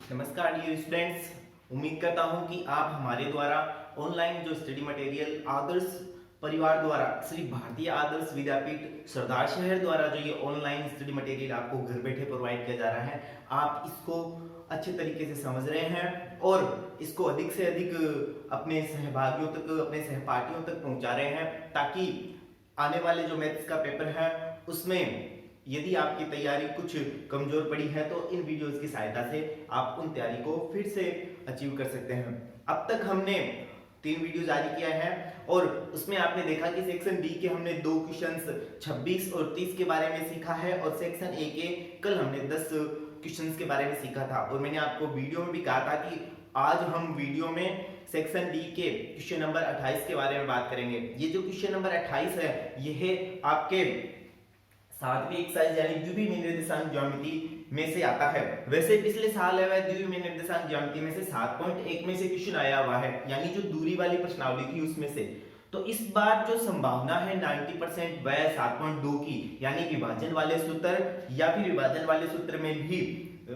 नमस्कार dear students. उम्मीद करता हूं कि आप हमारे द्वारा ऑनलाइन जो स्टडी मटेरियल आदर्श परिवार द्वारा श्री भारतीय आदर्श विद्यापीठ सरदार शहर द्वारा जो ये ऑनलाइन स्टडी मटेरियल आपको घर बैठे प्रोवाइड किया जा रहा है, आप इसको अच्छे तरीके से समझ रहे हैं और इसको अधिक से अधिक अपने सहभागियों तक, अपने सहपाठियों तक पहुंचा रहे हैं, ताकि आने वाले जो मैथ्स का पेपर है उसमें यदि आपकी तैयारी कुछ कमजोर पड़ी है तो इन वीडियोस की सहायता से आप उन तैयारी को फिर से अचीव कर सकते हैं। अब तक हमने 3 वीडियो जारी किया है और उसमें आपने देखा कि सेक्शन बी के हमने 2 क्वेश्चंस 26 और 30 के बारे में सीखा है और सेक्शन ए के कल हमने 10 क्वेश्चंस के बारे में सीखा था। और मैंने आपको वीडियो में भी कहा था कि आज हम वीडियो में सेक्शन डी के क्वेश्चन नंबर 28 के बारे में बात करेंगे। ये जो क्वेश्चन नंबर 28 है, ये है आपके 7वीं एक्सरसाइज यानी द्विविमीय निर्देशांक ज्यामिति में से आता है। वैसे पिछले साल है वह द्विविमीय निर्देशांक ज्यामिति में से 7.1 में से क्वेश्चन आया हुआ है, यानी जो दूरी वाली प्रश्नावली थी उसमें से। तो इस बार जो संभावना है 90% वह 7.2 की, यानी विभाजन वाले सूत्र या फिर विभाजन वाले सूत्र में भी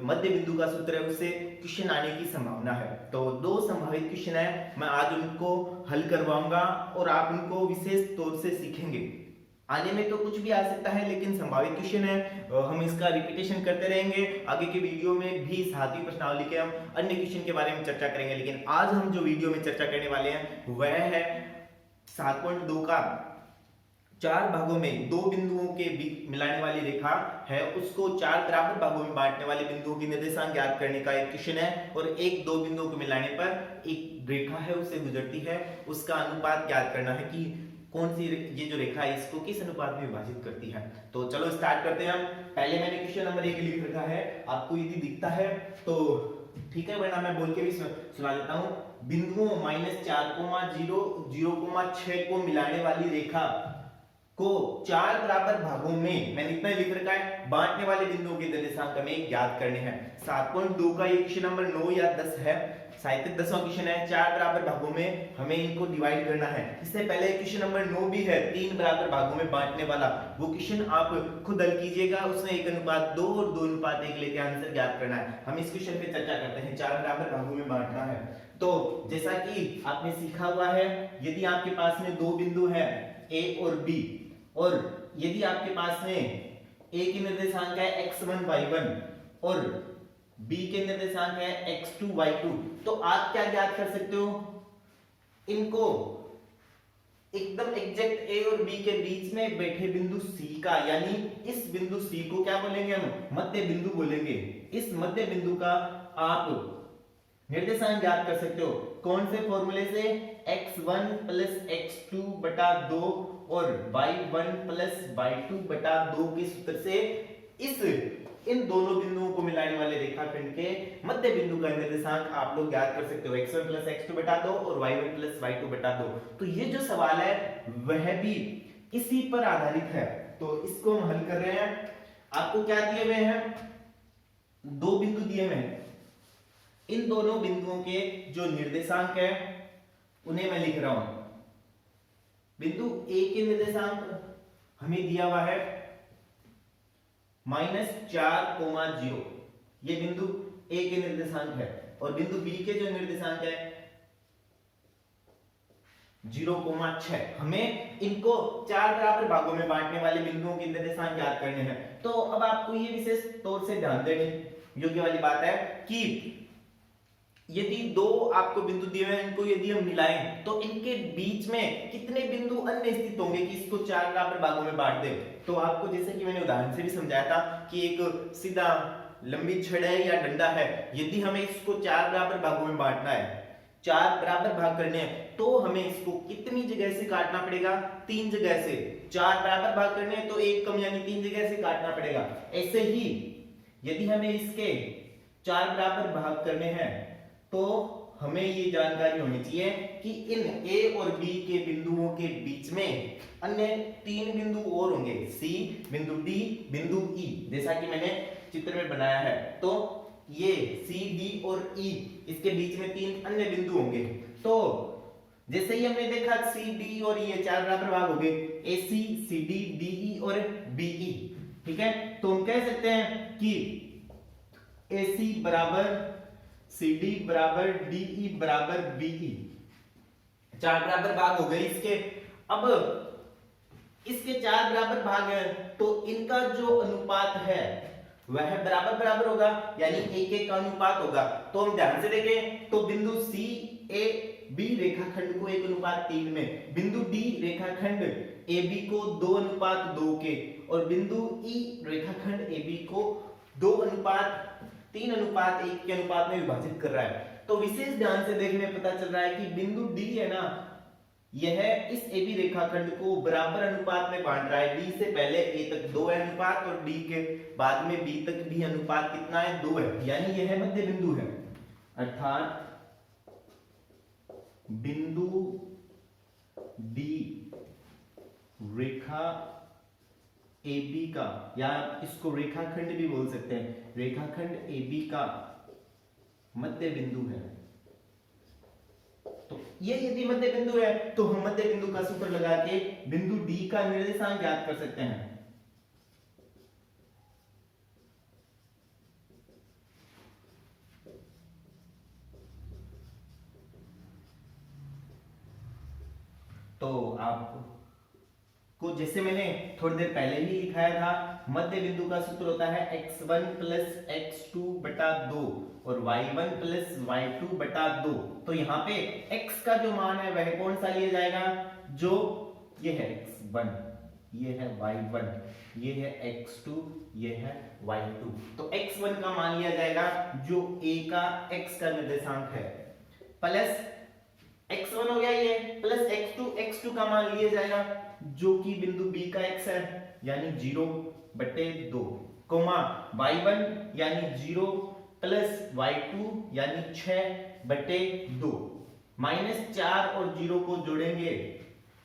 मध्य बिंदु का सूत्र है, उससे क्वेश्चन आने की संभावना है। तो 2 संभावित क्वेश्चन है, मैं आज उनको हल करवाऊंगा और आप उनको विशेष तौर से सीखेंगे। आने में तो कुछ भी आ सकता है, लेकिन संभावित क्वेश्चन है, हम इसका रिपीटेशन करते रहेंगे। आगे के वीडियो में भी 7वीं प्रश्नावली के हम अन्य क्वेश्चन के बारे में चर्चा करेंगे, लेकिन आज हम जो वीडियो में चर्चा करने वाले हैं वह है 7.2 का 4 भागों में 2 बिंदुओं के बीच मिलाने वाली रेखा है, उसको 4 बराबर भागों में बांटने वाले बिंदुओं की निर्देशांक ज्ञात करने का एक क्वेश्चन है। और 1-2 बिंदुओं को मिलाने पर एक रेखा है उससे गुजरती है, उसका अनुपात ज्ञात करना है कि कौन सी ये जो रेखा है इसको किस अनुपात में विभाजित करती है। तो चलो स्टार्ट करते हैं हम। पहले मैंने क्वेश्चन नंबर 1 लिख रखा है, आपको यदि दिखता है तो ठीक है, वरना मैं बोल के भी सुना देता हूं। बिंदुओं -4,0, 0,6 को मिलाने वाली रेखा को 4 बराबर भागों में, मैंने इतना लिख रखा है, बांटने वाले बिंदुओं के निर्देशांक हमें ज्ञात करने हैं। 7.2 का ये क्वेश्चन नंबर 9 या 10 है, शायद 10वां क्वेश्चन है। 4 बराबर भागों में हमें इनको डिवाइड करना है। इससे पहले क्वेश्चन नंबर 9 भी है, 3 बराबर भागों में बांटने वाला, वो क्वेश्चन आप खुद हल कीजिएगा, उसमें 1:2 और 2:1 लेके आंसर ज्ञात करना है। हम इस क्वेश्चन पे चर्चा करते हैं, 4 बराबर भागों में बांटना है। तो जैसा कि आपने सीखा हुआ है, यदि आपके पास में 2 बिंदु है ए और बी, और यदि आपके पास में ए के निर्देशांक है x1 y1 और b के निर्देशांक है x2 y2, तो आप क्या ज्ञात कर सकते हो, इनको एकदम एग्जैक्ट a और b के बीच में बैठे बिंदु c का, यानी इस बिंदु c को क्या बोलेंगे हम, मध्य बिंदु बोलेंगे। इस मध्य बिंदु का आप निर्देशांक ज्ञात कर सकते हो। कौन से फॉर्मूले से, x1 + x2 बटा 2 और y1 + y2 बटा 2 के सूत्र से इन दोनों बिंदुओं को मिलाने वाले रेखाखंड के मध्य बिंदु का निर्देशांक आप लोग ज्ञात कर सकते हो, x1 + x2 बटा 2 और y1 + y2 बटा 2। तो ये जो सवाल है वह भी इसी पर आधारित है, तो इसको हम हल कर रहे हैं। आपको क्या दिए हुए हैं, 2 बिंदु दिए हुए हैं, इन दोनों बिंदुओं के जो निर्देशांक है उन्हें मैं लिख रहा हूं। बिंदु ए के निर्देशांक हमें दिया हुआ है -4,0, ये बिंदु ए के निर्देशांक है, और बिंदु बी के जो निर्देशांक है 0,6। हमें इनको 4 बराबर भागों में बांटने वाले बिंदुओं के निर्देशांक ज्ञात करने हैं। तो अब आपको ये विशेष तौर से ध्यान देने योग्य वाली बात है कि यदि 2 आपको बिंदु दिए हुए हैं, इनको यदि हम मिलाएं तो इनके बीच में कितने बिंदु अन्य स्थित होंगे कि इसको 4 बराबर भागों में बांट दें। तो आपको जैसे कि मैंने उदाहरण से भी समझाया था कि एक सीधा लंबी छड़ है या डंडा है, यदि हमें इसको 4 बराबर भागों में बांटना है, 4 बराबर भाग करने हैं, तो हमें इसको कितनी जगह से काटना पड़ेगा, 3 जगह से। 4 बराबर भाग करने हैं तो 1 कम, यानी 3 जगह से काटना पड़ेगा। ऐसे ही यदि हमें इसके 4 बराबर भाग करने हैं तो हमें ये जानकारी होनी चाहिए कि इन ए और बी के बिंदुओं के बीच में अन्य 3 बिंदु और होंगे, सी, बिंदु डी, बिंदु ई, जैसा कि मैंने चित्र में बनाया है। तो ये सी, डी और ई, इसके बीच में 3 अन्य बिंदु होंगे। तो जैसे ही हमने देखा सी, डी और ये 4 बराबर भाग हो गए, ए सी, सी डी, डी ई और बी ई, ठीक है। तो हम कह सकते हैं कि ए सी बराबर सी डी बराबर डी ई बराबर बीई, 4 बराबर भाग हो गए इसके। अब इसके 4 बराबर भाग हैं तो इनका जो अनुपात है वह बराबर बराबर होगा, यानी एक एक का अनुपात होगा। तो हम ध्यान से देखें तो बिंदु सी ए बी रेखाखंड को 1:3 में, बिंदु डी रेखाखंड ए बी को 2:2 के, और बिंदु ई रेखाखंड ए बी को 2:3:1 के अनुपात में विभाजित कर रहा है। तो विशेष ध्यान से देखने में पता चल रहा है कि बिंदु डी है ना, यह इस ए बी रेखाखंड को बराबर अनुपात में बांट रहा है। डी से पहले ए तक 2 है अनुपात, और डी के बाद में बी तक भी अनुपात कितना है, 2 है, यानी यह मध्य बिंदु है। अर्थात बिंदु डी रेखा ए बी का, या इसको रेखाखंड भी बोल सकते हैं, रेखाखंड ए बी का मध्य बिंदु है। तो ये यदि मध्य बिंदु है तो हम मध्य बिंदु का सूत्र लगा के बिंदु डी का निर्देशांक ज्ञात कर सकते हैं। तो आपको जैसे मैंने थोड़ी देर पहले ही लिखाया था, मध्य बिंदु का सूत्र होता है x1 प्लस x2 बटा 2 और y1 प्लस y2 बटा 2। तो यहाँ पे x का जो मान है वह कौन सा लिया जाएगा, जो ये है x1, ये है y1, ये है x2, ये है y2। तो x1 का मान लिया जाएगा जो a का x का निर्देशांक है, प्लस x1 हो गया ये, प्लस x2 का मान लिया जाएगा जो कि बिंदु B का x है, यानी 0/2, कोमा y1 यानी 0 प्लस y2 यानी 6/2। -4 और 0 को जोड़ेंगे,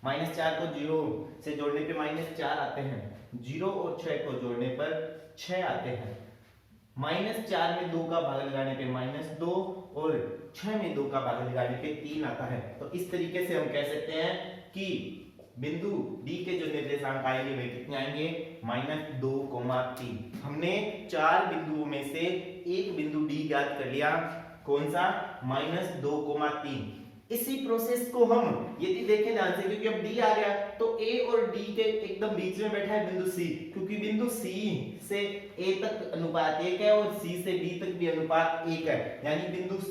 -4 को 0 से जोड़ने पे -4 आते हैं, 0 और 6 को जोड़ने पर 6 आते हैं। -4 में 2 का भाग लगाने पे -2 और 6 में 2 का भाग लगाने पे 3 आता है। तो इस तरीके से हम कह सकते हैं कि बिंदु D के जो निर्देशांक आएंगे वे कितने आएंगे, -2,3। हमने 4 बिंदुओं में से एक बिंदु D ज्ञात कर लिया, कौन सा, -2,3। इसी प्रोसेस को हम यदि देखें ध्यान से, क्योंकि अब D आ गया तो A और D के एकदम बीच में बैठा है बिंदु C, क्योंकि बिंदु C से A तक अनुपात 1 है और C से D तक भी अनुपात 1 है, यानी बिंदु C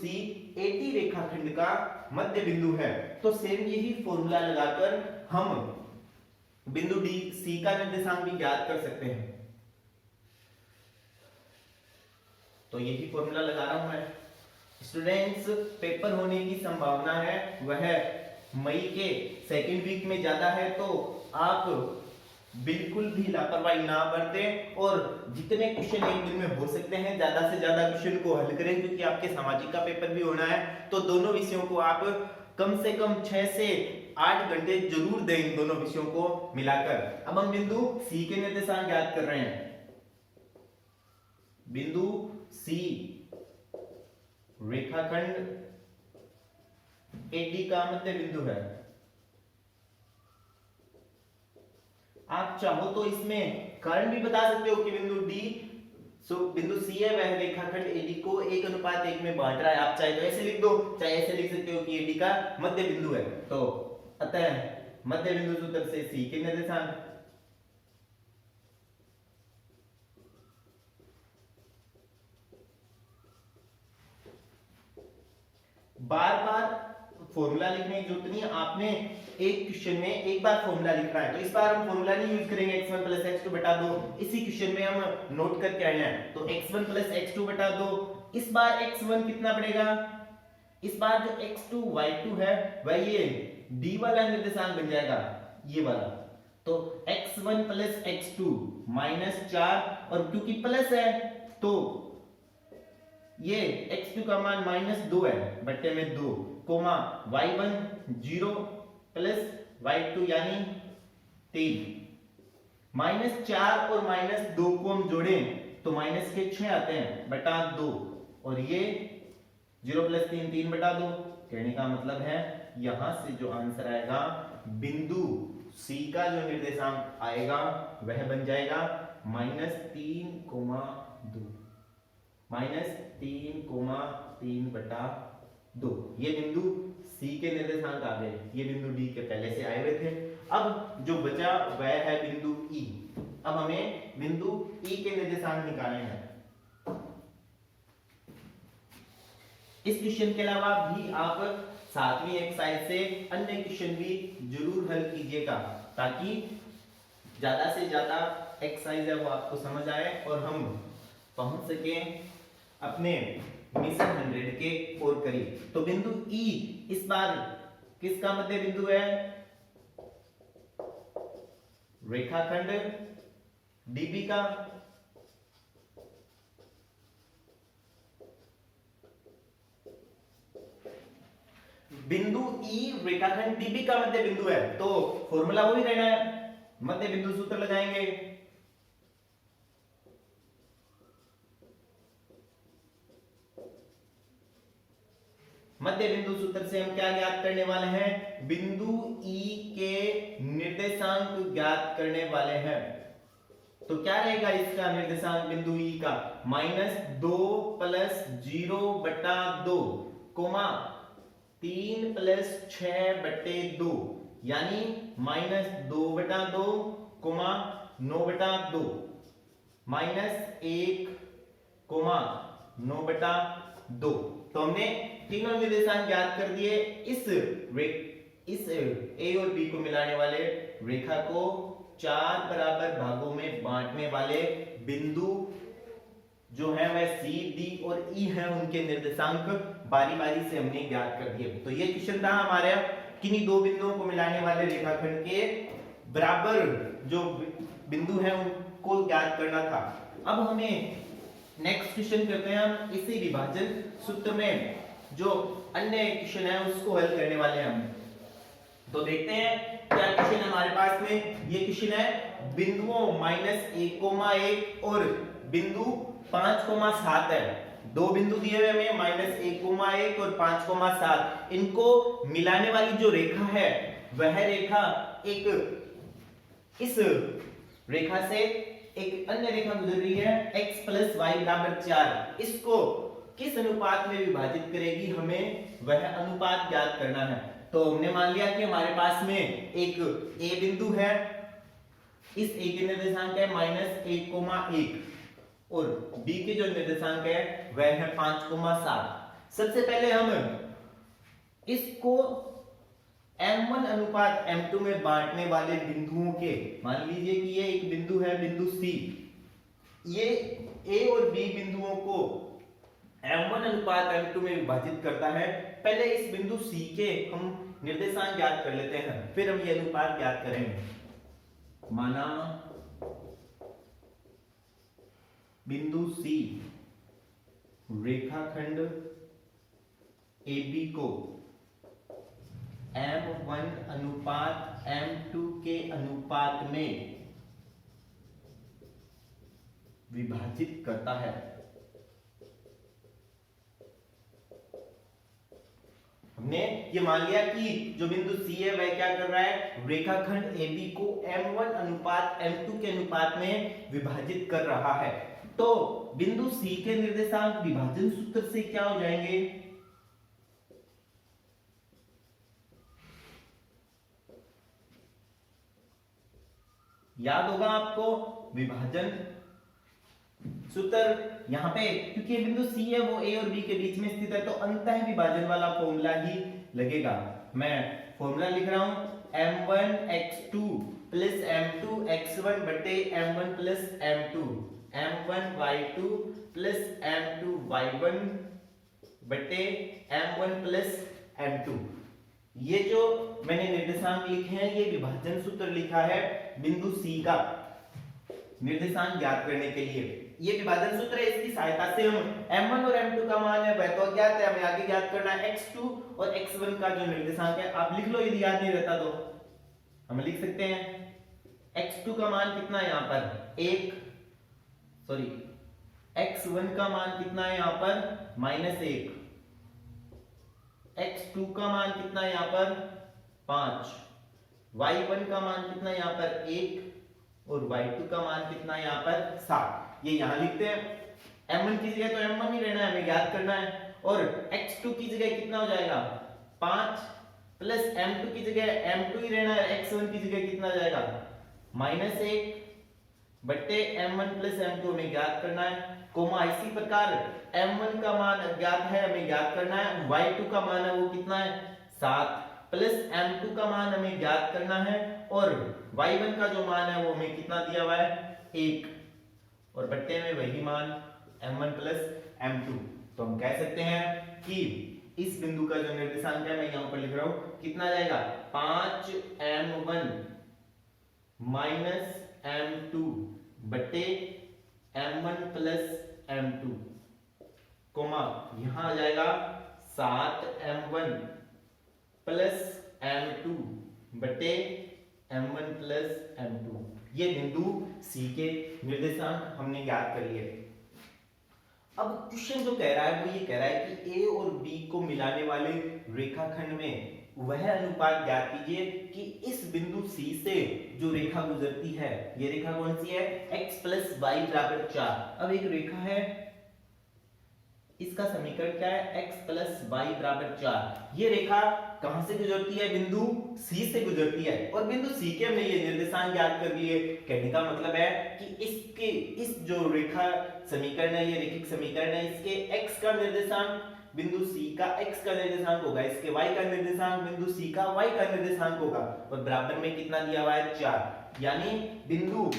AT रेखाखंड का मध्य बिंदु है। तो सेम यही फॉर्मूला लगाकर हम बिंदु D C का निर्देशांक भी ज्ञात कर सकते हैं। तो यही फॉर्मूला लगा रहा हूं मैं। स्टूडेंट्स, पेपर होने की संभावना है वह मई के सेकेंड वीक में ज्यादा है, तो आप बिल्कुल भी लापरवाही ना बरतें और जितने क्वेश्चन एक दिन में हो सकते हैं ज्यादा से ज्यादा क्वेश्चन को हल करें, क्योंकि आपके सामाजिक का पेपर भी होना है। तो दोनों विषयों को आप कम से कम 6 से 8 घंटे जरूर दें, इन दोनों विषयों को मिलाकर। अब हम बिंदु C के निर्देशांक ज्ञात कर रहे हैं। बिंदु C रेखाखंड AD का मध्य बिंदु है। आप चाहो तो इसमें कारण भी बता सकते हो कि बिंदु C है वह रेखाखंड AD को 1:1 में बांट रहा है। आप चाहे तो ऐसे लिख दो, चाहे ऐसे लिख सकते हो कि AD का मध्य बिंदु है। तो अतः मध्य बिंदु सूत्र से C के निर्देशांक बार बार फॉर्मूला लिखने की जरूरत नहीं है, आपने एक क्वेश्चन में एक बार फॉर्मूला लिखना है। तो इस बार हम फॉर्मूला नहीं यूज करेंगे, x1 प्लस x2 बटा 2 इसी क्वेश्चन में हम नोट करके आए हैं। तो x1 प्लस x2 बटा 2, इस बार x1 कितना पड़ेगा, इस बार जो x2 y2 है वह ये d वाला निर्देशांक बन जाएगा, ये वाला। तो x1 प्लस x2 -4, और क्योंकि प्लस है तो ये x2 का मान -2 है बट्टे में 2, कोमा y1 0 प्लस y2 यानी 3। -4 और -2 को हम जोड़ें तो माइनस के 6 आते हैं बटा 2, और ये 0 प्लस 3 3 बटा 2। कहने का मतलब है यहां से जो आंसर आएगा बिंदु C का जो निर्देशांक आएगा वह बन जाएगा -3,2। -3,3/2। ये बिंदु सी के निर्देशांक आ गए, ये बिंदु डी के पहले से आए हुए थे। अब जो बचा वह है बिंदु ई। अब हमें बिंदु ई के निर्देशांक निकालने हैं। इस क्वेश्चन के अलावा भी आप 7वीं एक्सरसाइज से अन्य क्वेश्चन भी जरूर हल कीजिएगा, ताकि ज्यादा से ज्यादा एक्सरसाइज है वो आपको समझ आए और हम पहुंच सके अपने मिशन 100 के और करीब। तो बिंदु ई इस बार किसका मध्य बिंदु है? रेखाखंड डीबी का। बिंदु ई रेखाखंड डीबी का मध्य बिंदु है, तो फॉर्मूला वही रहना है, मध्य बिंदु सूत्र लगाएंगे। मध्य बिंदु सूत्र से हम क्या ज्ञात करने वाले हैं? बिंदु ई के निर्देशांक ज्ञात करने वाले हैं। तो क्या रहेगा इसका निर्देशांक बिंदु ई का? -2 + 0/2 कोमा 3 + 6/2, यानी -2/2 कोमा 9/2 -1 कोमा 9/2। तो हमने तीनों निर्देशांक ज्ञात कर दिए। इस ए और बी को मिलाने वाले रेखा को 4 बराबर भागों में बांटने वाले बिंदु जो है वह सी, डी और ई हैं, उनके निर्देशांक बारी बारी से हमने ज्ञात कर दिए। तो ये क्वेश्चन था हमारा किन्हीं दो बिंदुओं को मिलाने वाले रेखाखंड के बराबर जो बिंदु हैं उनको ज्ञात करना था। अब हमें नेक्स्ट क्वेश्चन करते हैं हम इसी विभाजन सूत्र में जो अन्य क्वेश्चन है उसको हल करने वाले हैं हम। तो देखते हैं क्या क्वेश्चन हमारे पास में। ये क्वेश्चन है बिंदुओं -1,1 और बिंदु 5,7 है। दो बिंदु दिए हुए हमें -1,1 और 5,7। इनको मिलाने वाली जो रेखा है वह रेखा इस रेखा से एक अन्य रेखा गुजर रही है x + y = 4। इसको किस अनुपात में विभाजित करेगी, हमें वह अनुपात ज्ञात करना है। तो हमने मान लिया कि हमारे पास में एक a बिंदु है, इस a के निर्देशांक है -1,1 और b के जो निर्देशांक है वह है 5,7। सबसे पहले हम इसको m1 अनुपात m2 में बांटने वाले बिंदुओं के, मान लीजिए कि ये एक बिंदु है बिंदु c, ये a और b बिंदुओं को m1 अनुपात m2 में विभाजित करता है। पहले इस बिंदु c के हम निर्देशांक ज्ञात कर लेते हैं, फिर हम ये अनुपात ज्ञात करेंगे। माना बिंदु c रेखाखंड AB को m1 अनुपात m2 के अनुपात में विभाजित करता है। हमने ये मान लिया कि जो बिंदु C है वह क्या कर रहा है, रेखाखंड AB को m1 अनुपात m2 के अनुपात में विभाजित कर रहा है। तो बिंदु C के निर्देशांक विभाजन सूत्र से क्या हो जाएंगे, याद होगा आपको विभाजन सूत्र। यहां पे क्योंकि बिंदु C है वो A और B के बीच में स्थित है, तो अंतः विभाजन वाला फॉर्मूला ही लगेगा। मैं फॉर्मूला लिख रहा हूं m1 x2 + m2 x1 बटे m1 + m2, m1 y2 + m2 y1 बटे m1 + m2। ये जो मैंने निर्देशांक लिखे हैं ये विभाजन सूत्र लिखा है बिंदु C का निर्देशांक ज्ञात करने के लिए। ये विभाजन सूत्र है, इसकी सहायता से हम m1 और m2 का मान है वह तो अज्ञात है, हमें आगे ज्ञात करना है x2 और x1 का जो निर्देशांक है। आप लिख लो यदि याद नहीं रहता तो हम लिख सकते हैं x2 का मान कितना है यहाँ पर 1, सॉरी x1 का मान कितना है यहाँ पर -1, x2 का मान कितना है यहाँ पर 5, y1 का मान कितना है यहाँ पर 1 और y2 का मान कितना है यहाँ पर 7। ये यहां लिखते हैं। m1 की जगह तो m1 ही रहना है, हमें याद करना है। और x2 की जगह कितना हो जाएगा 5 प्लस m2 की जगह m2 ही रहना है, x1 की जगह कितना हो जाएगा -1 बट्टे m1 प्लस m2 हमें ज्ञात करना है, कोमा इसी प्रकार m1 का मान ज्ञात है, हमें ज्ञात करना है, y2 का मान है वो कितना है 7 प्लस m2 का मान हमें ज्ञात करना है, और y1 का जो मान है वो हमें कितना दिया हुआ है 1, और बट्टे में वही मान m1 प्लस m2। तो हम कह सकते हैं कि इस बिंदु का जो निर्देशांक है मैं यहां पर लिख रहा हूं कितना जाएगा 5m1 माइनस m2 बटे m1 प्लस m2, कोमा यहां आ जाएगा 7m1 प्लस m2 बटे m1 प्लस m2। ये बिंदु C के निर्देशांक हमने ज्ञात कर लिए। अब क्वेश्चन जो कह रहा है वो ये कह रहा है कि A और B को मिलाने वाले रेखाखंड में वह अनुपात ज्ञात कीजिए कि इस बिंदु C से जो रेखा गुजरती है, ये रेखा कौन सी है x प्लस वाई बराबर 4। अब एक रेखा है, इसका समीकरण क्या है x प्लस वाई बराबर 4। ये रेखा कहां से गुजरती है बिंदु C से गुजरती है, और बिंदु C के हमने ये निर्देशांक ज्ञात कर लिए। कहने का मतलब है कि इसके इस जो रेखा समीकरण है, ये रेखिक समीकरण है, इसके x का निर्देशांक बिंदु C का x का निर्देशांक होगा, इसके y का निर्देशांक बिंदु C का y का निर्देशांक होगा, और बराबर में कितना दिया हुआ है 4। यानी बिंदु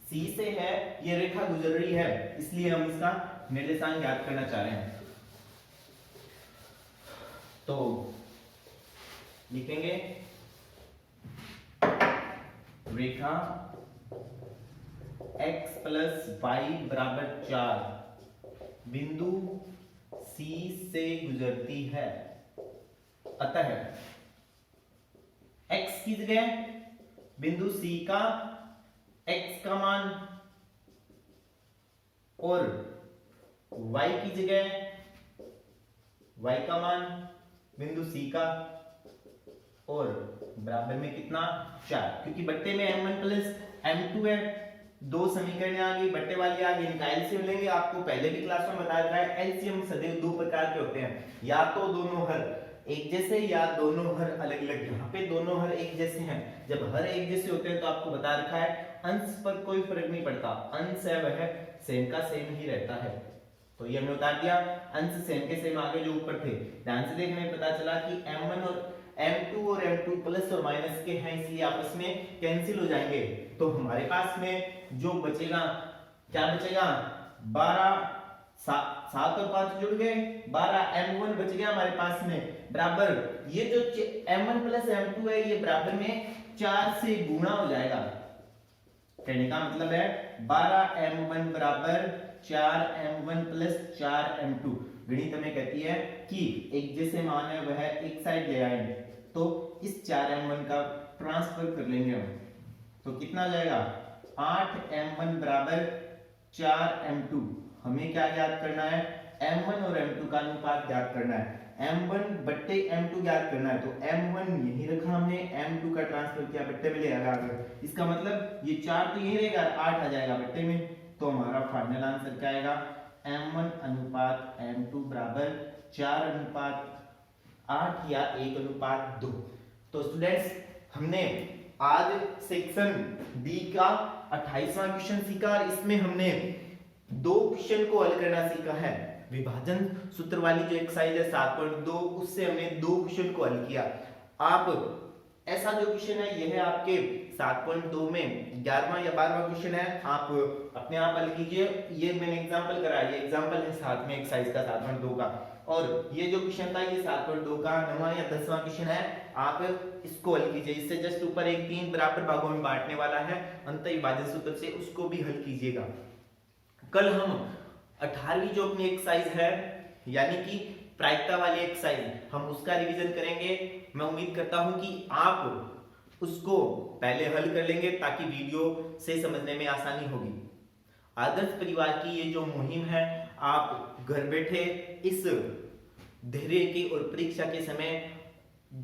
C से है ये रेखा गुजर रही है, इसलिए हम इसका निर्देशांक ज्ञात करना चाह रहे हैं। तो लिखेंगे रेखा x प्लस वाई बराबर 4 बिंदु C से गुजरती है, अतः x की जगह बिंदु C का x का मान और y की जगह y का मान बिंदु C का, और बराबर में कितना 4, क्योंकि बट्टे में m1 प्लस m2 है, दो समीकरण आ गई, बट्टे वाली आ गई, इनका एलसीएम लेंगे। आपको पहले भी क्लास में बताया था एलसीएम सदैव दो प्रकार के होते हैं, या तो दोनों हर एक जैसे या दोनों हर अलग अलग। यहाँ पे दोनों हर एक जैसे हैं, जब हर एक जैसे होते हैं तो आपको बता रखा है अंश पर कोई फर्क नहीं पड़ता, अंश है वह सेम का सेम ही रहता है। तो ये हमने उतार दिया, अंश सेम के सेम आगे जो ऊपर थे। ध्यान से देखने में पता चला कि m1 और m2 और m2 प्लस और माइनस के हैं, इसलिए आपस में कैंसिल हो जाएंगे। तो हमारे पास में जो बचेगा क्या बचेगा 12, 7 और 5 जुड़ गए 12, m1 बच गया हमारे पास में बराबर, ये जो m1 प्लस m2 है ये बराबर में 4 से गुणा हो जाएगा। कहने का मतलब है 12m1 बराबर 4m1 प्लस 4m2। गणित हमें कहती है कि एक जैसे मान है वह एक साइड ले आए, तो इस 4m1 का ट्रांसफर कर लेंगे हम, तो कितना जाएगा 8m1 बराबर 4m2। हमें क्या ज्ञात करना है m1 और m2 का अनुपात ज्ञात करना है, m1 बट्टे m2 ज्ञात करना है। तो m1 यही रखा हमने, m2 का ट्रांसफर किया बट्टे में ले आया आगे, इसका मतलब ये 4 तो यही रहेगा, 8 आ जाएगा बट्टे में। तो हमारा फाइनल आंसर क्या आएगा m1 अनुपात m2 बराबर 4 अनुपात 8 या 1 अनुपात 2। तो स्टूडेंट्स हमने आज सेक्शन बी का 28वां क्वेश्चन सीखा, और इसमें हमने दो क्वेश्चन को हल करना सीखा है। विभाजन सूत्र वाली जो एक्सरसाइज है 7.2, उससे हमने दो क्वेश्चन को हल किया। आप ऐसा जो क्वेश्चन है यह है आपके 7.2 में 11वां या 12वां क्वेश्चन है, आप अपने आप हल कीजिए। ये मैंने एग्जांपल कराया, ये एग्जांपल है 7वें एक्सरसाइज का 7.2 का, और ये जो क्वेश्चन था ये 7.2 का 9वां या 10वां क्वेश्चन है, आप इसको हल कीजिए। इससे जस्ट ऊपर एक 3 बराबर भागों में बांटने वाला है अंतर विभाजन सूत्र से, उसको भी हल कीजिएगा। कल हम 18वीं जो अपनी एक्सरसाइज है यानी कि प्रायिकता वाली एक्सरसाइज, हम उसका रिवीजन करेंगे। मैं उम्मीद करता हूं कि आप उसको पहले हल कर लेंगे ताकि वीडियो से समझने में आसानी होगी। आदर्श परिवार की ये जो मुहिम है, आप घर बैठे इस धैर्य की और परीक्षा के समय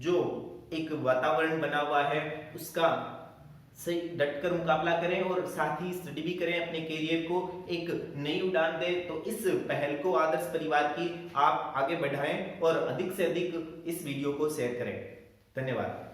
जो एक वातावरण बना हुआ है उसका से डट कर मुकाबला करें और साथ ही स्टडी भी करें, अपने करियर को एक नई उड़ान दें। तो इस पहल को आदर्श परिवार की आप आगे बढ़ाएं और अधिक से अधिक इस वीडियो को शेयर करें। धन्यवाद।